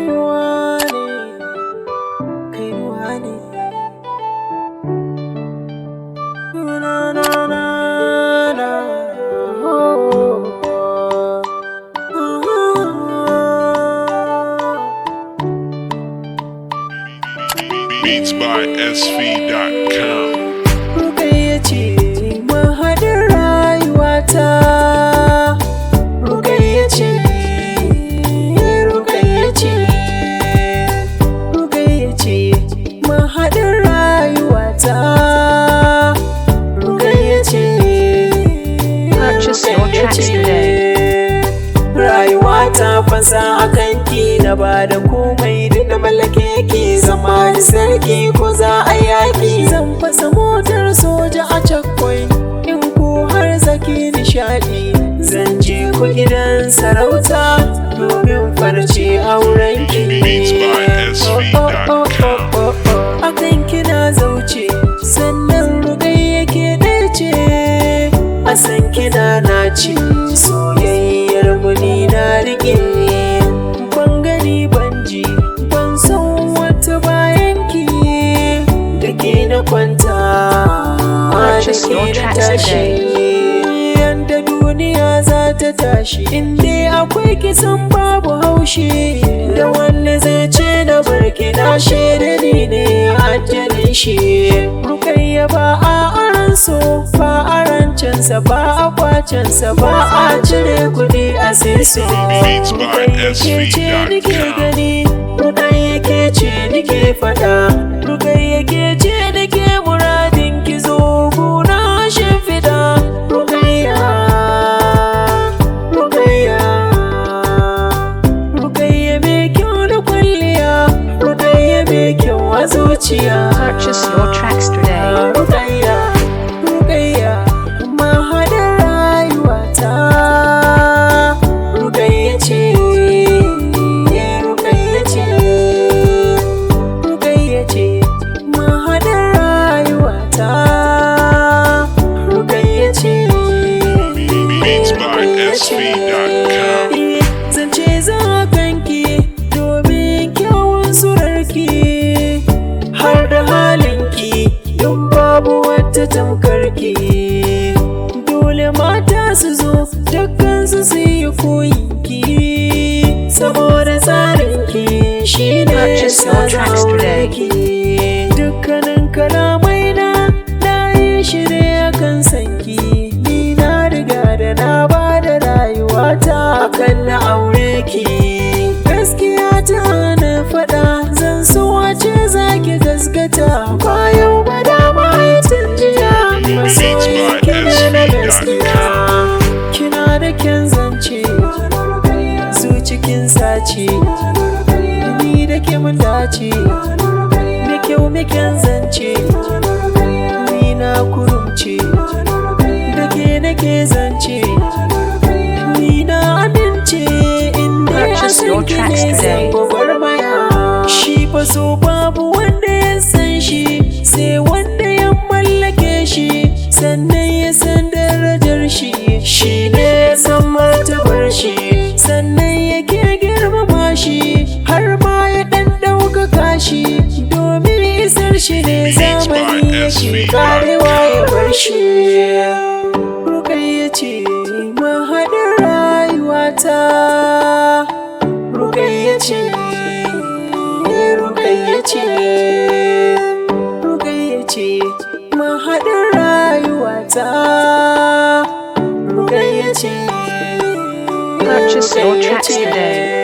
Kainuwa ne, kainuwa ne. Na na na na. Beats by SV.com. Rukayya ce mahaɗin rayuwata. Rukayya ce, Rukayya ce, Rukayya ce mahaɗin rayuwata. Rukayya ce, Purchase your tracks today. Rayuwata fansa a kanki na ba da komai duk na mallake ki zama da sarki ko za a yaƙi. Zan fasa motar soja a checkpoint in ko har zaki nishaɗi. Zan je ku gidan sarauta domin farce aurenki. Beats by SV.com. A kan kina zauce sannan Rukayya ke ɗace. A san kina nace soyayyar mu ni na riƙe. Ban gani ban ji ban san wata bayan ki. Da ke na kwanta da ke na tashi. Yanda duniya za ta tashi inda akwai kisan babu haushi. Da wanda zai ce na barki na shaida ni ne ajalin shi. Rukayya ba a aran so ba a rancensa ba a kwacensa ba a cire kuɗi a siso. Rukayya ke ce nike gani, Rukayya ke ce nike faɗa. Rukayya ke ce nike muradin ki zo guna shimfiɗa. Rukayya, Rukayya, Rukayya mai kyau da kwalliya. Rukayya mai kyau a zuciya. Purchase your tracks today. Rukayya, Rukayya mahaɗin rayuwata. Rukayya ce, Rukayya ce, Rukayya ce mahaɗin rayuwata. Rukayya ce, Beats by SV.com. zance za kanki domin kyawun surarki har da halinki don babu wata tamkarki. Dole mata su zo dukkansu su yi koyinki saboda tsarinki shi ne Purchase your tracks today. ki. Dukkanin kalamai na yi shi ne akan sanki. Ni na riga da na ba da rayuwata akan na aure ki. Gaskiya ta na faɗa zan so wace zaki gaskata. Bayan ba dama ya jiya masoyi kina da gaskiya. Kina da kyan zance zuci kin sace. Ni da ke mun dace me kyau me kyan zance. Ni na kurumce da ke nake zance. Ni na amince inda Purchase your tracks today. gwagwarmaya. Shi fa so babu wanda ya san shi sai wanda ya mallake shi sannan ya san darajar shi. Shi ne ya san martabar shi sannan yake girmama shi har ma ya ɗan ɗaukaka shi domin isar shi ne zamani yake karewa ya bar shi. Rukayya ce mahaɗin rayuwata. Rukayya ce, Rukayya ce, Rukayya ce mahaɗin rayuwata. Rukayya ce, Purchase your tracks today.